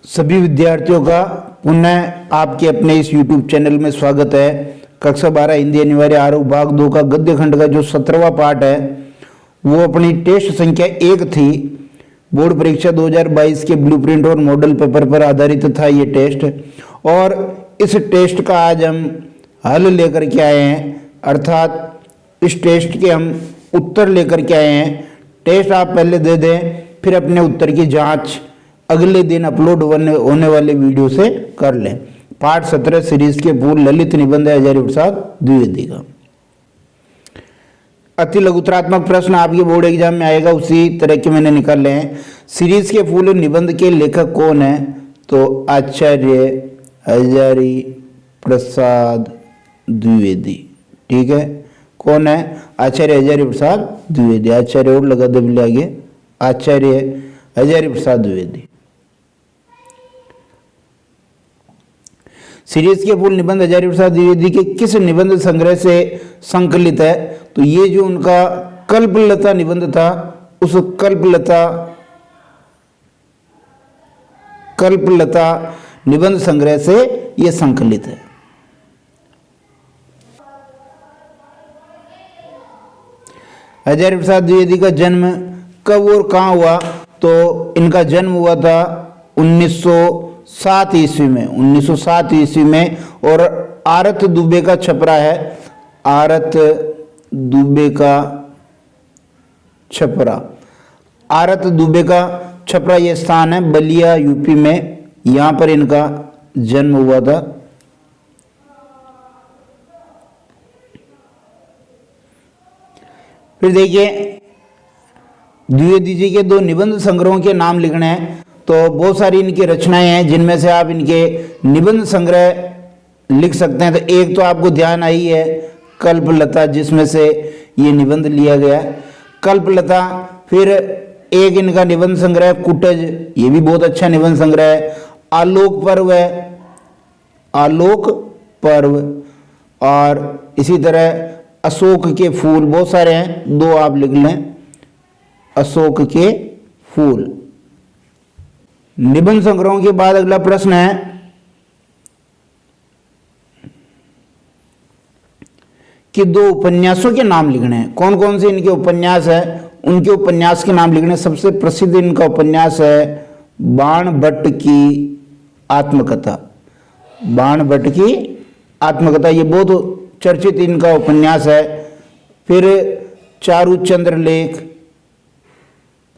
सभी विद्यार्थियों का पुनः आपके अपने इस YouTube चैनल में स्वागत है। कक्षा 12 हिंदी अनिवार्य आरोप भाग 2 का गद्य खंड का जो 17वां पार्ट है वो अपनी टेस्ट संख्या 1 थी। बोर्ड परीक्षा 2022 के ब्लूप्रिंट और मॉडल पेपर पर आधारित था ये टेस्ट, और इस टेस्ट का आज हम हल लेकर के आए हैं, अर्थात इस टेस्ट के हम उत्तर लेकर के आए हैं। टेस्ट आप पहले दे दें, फिर अपने उत्तर की जांच अगले दिन अपलोड होने वाले वीडियो से कर लें। पार्ट 17 सीरीज के पूर्ण ललित निबंध हजारी प्रसाद द्विवेदी का अति लघुतरात्मक प्रश्न आपके बोर्ड एग्जाम में आएगा, उसी तरह के मैंने निकाले हैं। सीरीज के पूर्ण निबंध के लेखक कौन है? तो आचार्य हजारी प्रसाद द्विवेदी। ठीक है, कौन है? आचार्य हजारी प्रसाद द्विवेदी। आचार्य और लगा दे आगे, आचार्य हजारी प्रसाद द्विवेदी। सीरीज के पूर्ण निबंध हजारी प्रसाद द्विवेदी के किस निबंध संग्रह से संकलित है? तो ये जो उनका कल्पलता निबंध था, उस कल्पलता निबंध संग्रह से ये संकलित है। हजारी प्रसाद द्विवेदी का जन्म कब और कहाँ हुआ? तो इनका जन्म हुआ था 1907 ईस्वी में, 1907 ईस्वी में। और आरत दुबे का छपरा है, आरत दुबे का छपरा, आरत दुबे का छपरा ये स्थान है बलिया यूपी में, यहाँ पर इनका जन्म हुआ था। फिर देखिए द्विवेदी जी के दो निबंध संग्रहों के नाम लिखने हैं। तो बहुत सारी इनकी रचनाएं हैं जिनमें से आप इनके निबंध संग्रह लिख सकते हैं। तो एक तो आपको ध्यान आई है कल्पलता, जिसमें से ये निबंध लिया गया कल्पलता। फिर एक इनका निबंध संग्रह कुटज, ये भी बहुत अच्छा निबंध संग्रह है। आलोक पर्व है, आलोक पर्व। और इसी तरह अशोक के फूल, बहुत सारे हैं, दो आप लिख लें, अशोक के फूल। निबंध संग्रहों के बाद अगला प्रश्न है कि दो उपन्यासों के नाम लिखने हैं। कौन कौन से इनके उपन्यास है, उनके उपन्यास के नाम लिखने। सबसे प्रसिद्ध इनका उपन्यास है बाण भट्ट की आत्मकथा, बाण भट्ट की आत्मकथा, ये बहुत चर्चित इनका उपन्यास है। फिर चारुचंद्र लेख,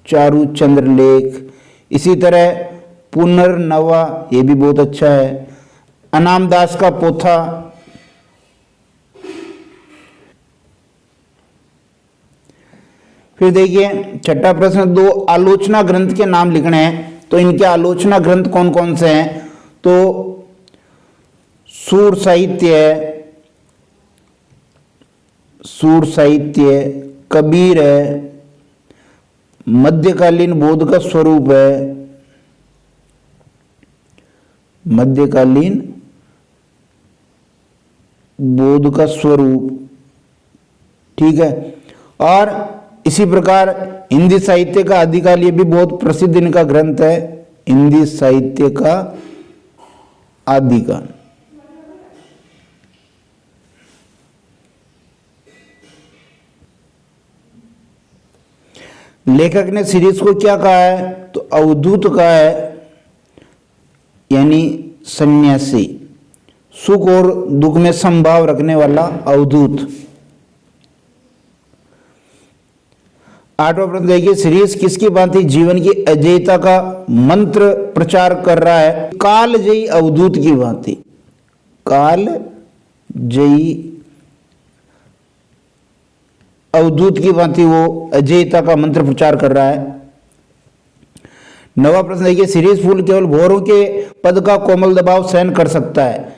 चारुचंद्र लेख। इसी तरह पुनर्नवा, ये भी बहुत अच्छा है। अनामदास का पोथा। फिर देखिए छठा प्रश्न, दो आलोचना ग्रंथ के नाम लिखने हैं। तो इनके आलोचना ग्रंथ कौन कौन से हैं? तो सूर साहित्य है, सूर साहित्य, कबीर है, मध्यकालीन बोध का स्वरूप है, मध्यकालीन बोध का स्वरूप। ठीक है, और इसी प्रकार हिंदी साहित्य का आदिकाल, ये भी बहुत प्रसिद्ध इनका ग्रंथ है, हिंदी साहित्य का आदिकाल। लेखक ने सीरीज को क्या कहा है? तो अवधूत कहा है, यानी सन्यासी, सुख और दुख में समभाव रखने वाला अवधूत। आठवां प्रश्न देखिए, सीरीज किसकी भांति जीवन की अजेयता का मंत्र प्रचार कर रहा है? कालजयी अवधूत की भांति, कालजयी अवधूत की भांति वो अजेयता का मंत्र प्रचार कर रहा है। नवा प्रश्न देखिए, सीरीज फूल केवल भौरों के पद का कोमल दबाव सहन कर सकता है,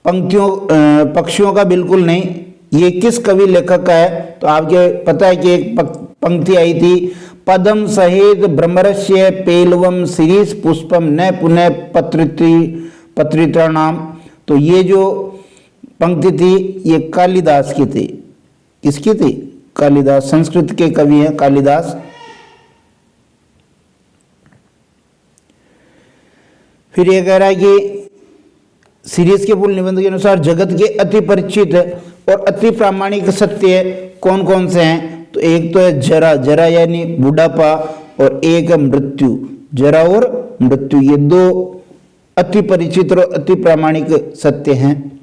पक्षियों का बिल्कुल नहीं। ये किस कवि लेखक का है? तो आपके पता है कि एक पंक्ति आई थी, पदम सहेत भ्रमरस्य पेलवम सीरीज पुष्पम न पुनः पत्रित्राणाम। तो ये जो पंक्ति थी ये कालिदास की थी। किसकी थी? कालिदास, संस्कृत के कवि हैं कालिदास। फिर ये कह रहा है कि सीरीज के मूल निबंध के अनुसार जगत के अति परिचित और अति प्रामाणिक सत्य कौन कौन से हैं? तो एक तो है जरा, जरा यानी बुढ़ापा, और एक है मृत्यु, जरा और मृत्यु। ये दो अति परिचित और अति प्रामाणिक सत्य हैं।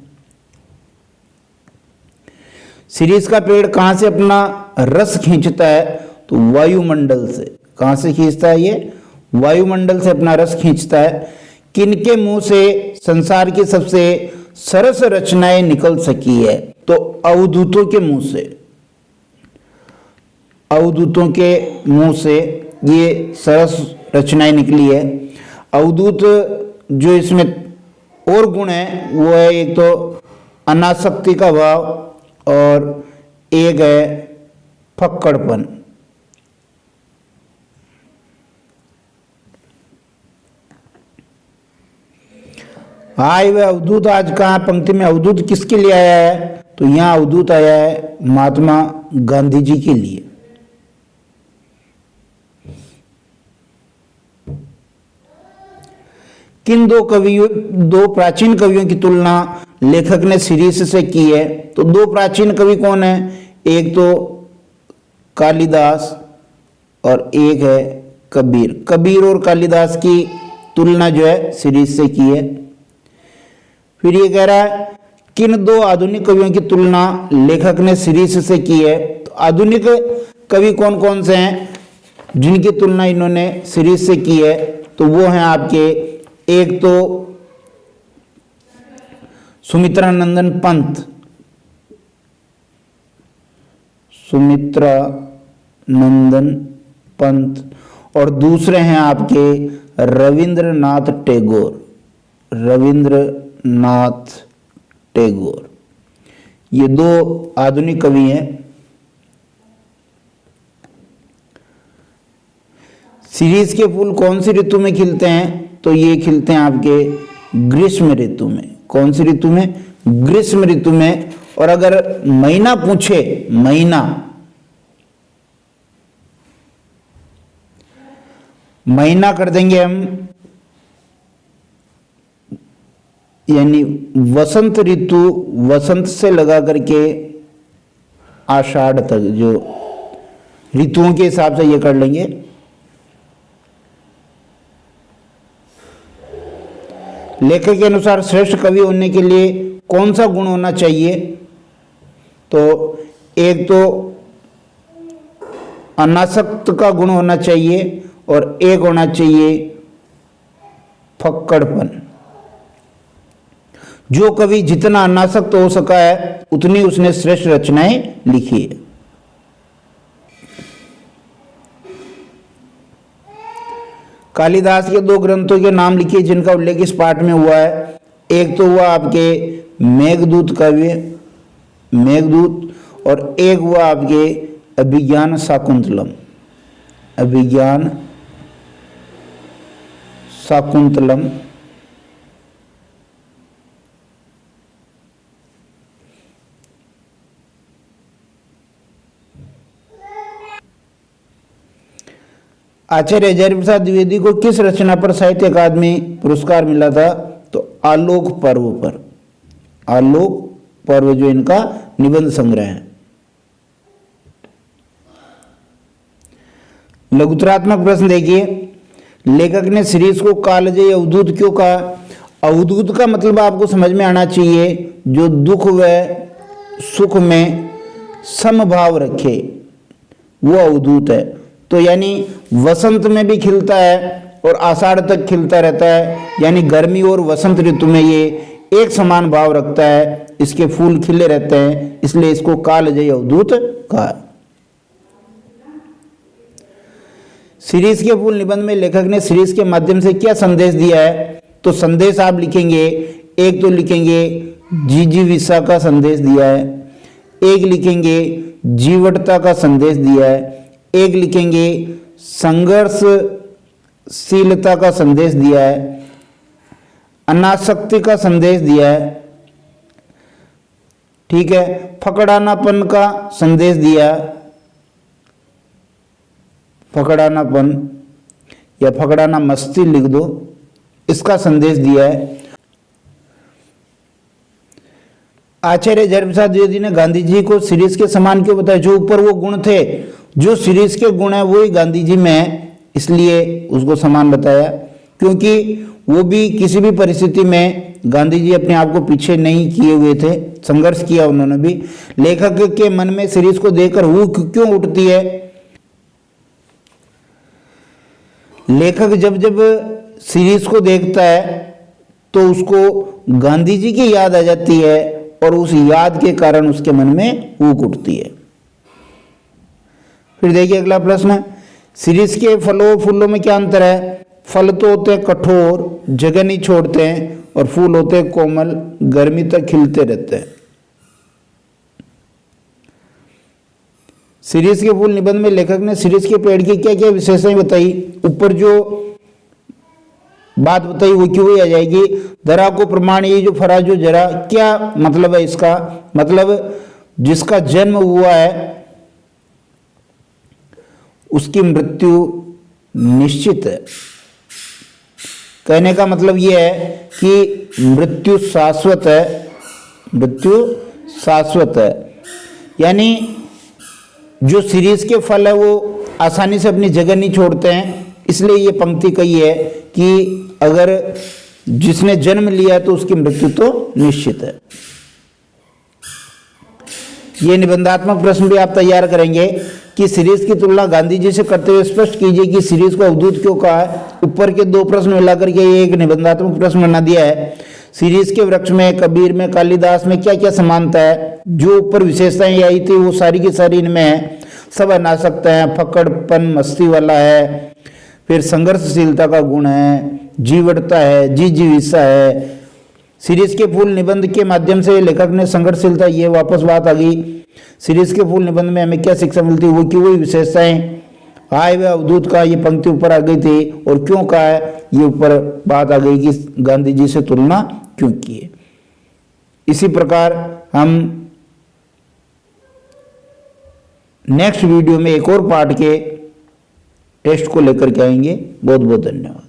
सीरीज का पेड़ कहां से अपना रस खींचता है? तो वायुमंडल से। कहां से खींचता है ये? वायुमंडल से अपना रस खींचता है। किनके मुंह से संसार की सबसे सरस रचनाएं निकल सकी है? तो अवधूतों के मुंह से। अवधूतों के मुंह से ये सरस रचनाएं निकली है। अवधूत जो इसमें और गुण है वो है एक तो अनासक्ति का भाव और एक है फक्कड़पन। हाँ, वह अवधूत आज कहाँ पंक्ति में अवधूत किसके लिए आया है? तो यहाँ अवधूत आया है महात्मा गांधी जी के लिए। किन दो प्राचीन कवियों की तुलना लेखक ने सीरीज से की है? तो दो प्राचीन कवि कौन है? एक तो कालिदास और एक है कबीर। कबीर और कालिदास की तुलना जो है सीरीज से की है। फिर ये कह रहा है किन दो आधुनिक कवियों की तुलना लेखक ने सीरीज से की है? तो आधुनिक कवि कौन कौन से हैं जिनकी तुलना इन्होंने सीरीज से की है? तो वो हैं आपके एक तो सुमित्रा नंदन पंत, सुमित्रा नंदन पंत, और दूसरे हैं आपके रविंद्रनाथ टैगोर, रविंद्रनाथ टैगोर। ये दो आधुनिक कवि हैं। सीरीज के फूल कौन सी ऋतु में खिलते हैं? तो ये खिलते हैं आपके ग्रीष्म ऋतु में। कौन सी ऋतु में? ग्रीष्म ऋतु में। और अगर महीना पूछे, महीना कर देंगे हम, यानी वसंत ऋतु, वसंत से लगा करके आषाढ़ तक, जो ऋतुओं के हिसाब से ये कर लेंगे। लेखक के अनुसार श्रेष्ठ कवि होने के लिए कौन सा गुण होना चाहिए? तो एक तो अनासक्त का गुण होना चाहिए और एक होना चाहिए फक्कड़पन। जो कवि जितना अनासक्त हो सका है उतनी उसने श्रेष्ठ रचनाएं लिखी है। कालिदास के दो ग्रंथों के नाम लिखिए जिनका उल्लेख इस पाठ में हुआ है। एक तो हुआ आपके मेघदूत काव्य, मेघदूत, और एक हुआ आपके अभिज्ञान शाकुंतलम, अभिज्ञान शाकुंतलम। आचार्य हजारी प्रसाद द्विवेदी को किस रचना पर साहित्य अकादमी पुरस्कार मिला था? तो आलोक पर्व पर। आलोक पर्व जो इनका निबंध संग्रह है। लघुतरात्मक प्रश्न देखिए, लेखक ने सीरीज को कालजयी अवधूत क्यों कहा? अवधूत का मतलब आपको समझ में आना चाहिए जो दुख व सुख में समभाव रखे, वो अवधूत है। तो यानी वसंत में भी खिलता है और आषाढ़ तक खिलता रहता है, यानी गर्मी और वसंत ऋतु में ये एक समान भाव रखता है, इसके फूल खिले रहते हैं, इसलिए इसको कालजयी अवधूत कहा। सीरीज के फूल निबंध में लेखक ने सीरीज के माध्यम से क्या संदेश दिया है? तो संदेश आप लिखेंगे, एक तो लिखेंगे जिजीविषा का संदेश दिया है, एक लिखेंगे जीवटता का संदेश दिया है, एक लिखेंगे संघर्षशीलता का संदेश दिया है, अनासक्ति का संदेश दिया है, ठीक है, फकड़ानापन का संदेश दिया, फकड़ानापन या फकड़ाना मस्ती लिख दो, इसका संदेश दिया है। आचार्य धर्मप्रसाद द्विवेदी ने गांधी जी को शिरीष के समान क्यों बताया? जो ऊपर वो गुण थे, जो शिरीष के गुण है वही गांधी जी में है, इसलिए उसको समान बताया। क्योंकि वो भी किसी भी परिस्थिति में गांधी जी अपने आप को पीछे नहीं किए हुए थे, संघर्ष किया उन्होंने भी। लेखक के मन में शिरीष को देखकर वो क्यों उठती है? लेखक जब जब शिरीष को देखता है तो उसको गांधी जी की याद आ जाती है और उस याद के कारण उसके मन में ऊक उठती है। फिर देखिए अगला प्रश्न, शिरीष के फलों और फूलों में क्या अंतर है? फल तो होते हैं कठोर, जगह नहीं छोड़ते हैं, और फूल होते हैं कोमल, गर्मी तक खिलते रहते हैं। शिरीष के फूल निबंध में लेखक ने शिरीष के पेड़ की क्या क्या विशेषताएं बताई? ऊपर जो बात बताई वो क्यों ही आ जाएगी। धरा को प्रमाण, ये जो फरा जो जरा, क्या मतलब है इसका? मतलब जिसका जन्म हुआ है उसकी मृत्यु निश्चित है। कहने का मतलब यह है कि मृत्यु शाश्वत है, मृत्यु शाश्वत है। यानी जो शिरीष के फल है वो आसानी से अपनी जगह नहीं छोड़ते हैं, इसलिए ये पंक्ति कही है कि अगर जिसने जन्म लिया तो उसकी मृत्यु तो निश्चित है। ये निबंधात्मक प्रश्न भी आप तैयार करेंगे कि शिरीष की तुलना गांधी जी से करते हुए स्पष्ट कीजिए कि शिरीष को अवधूत क्यों कहा है। ऊपर के दो प्रश्न मिलाकर के ये एक निबंधात्मक प्रश्न बना दिया है। शिरीष के वृक्ष में, कबीर में, कालिदास में क्या क्या समानता है? जो ऊपर विशेषताएं आई थी वो सारी की सारी इनमें है। सब अनासक्त हैं, फकड़पन मस्ती वाला है, फिर संघर्षशीलता का गुण है, जीवटता है, जिजीविषा है। शिरीष के फूल निबंध के माध्यम से लेखक ने संघर्षशीलता, ये वापस बात आ गई। शिरीष के फूल निबंध में हमें क्या शिक्षा मिलती है? वो क्यों वही विशेषताएं आए वे अवधूत का, ये पंक्ति ऊपर आ गई थी, और क्यों कहा है ये ऊपर बात आ गई कि गांधी जी से तुलना क्यों की है। इसी प्रकार हम नेक्स्ट वीडियो में एक और पार्ट के टेस्ट को लेकर के आएंगे। बहुत बहुत धन्यवाद।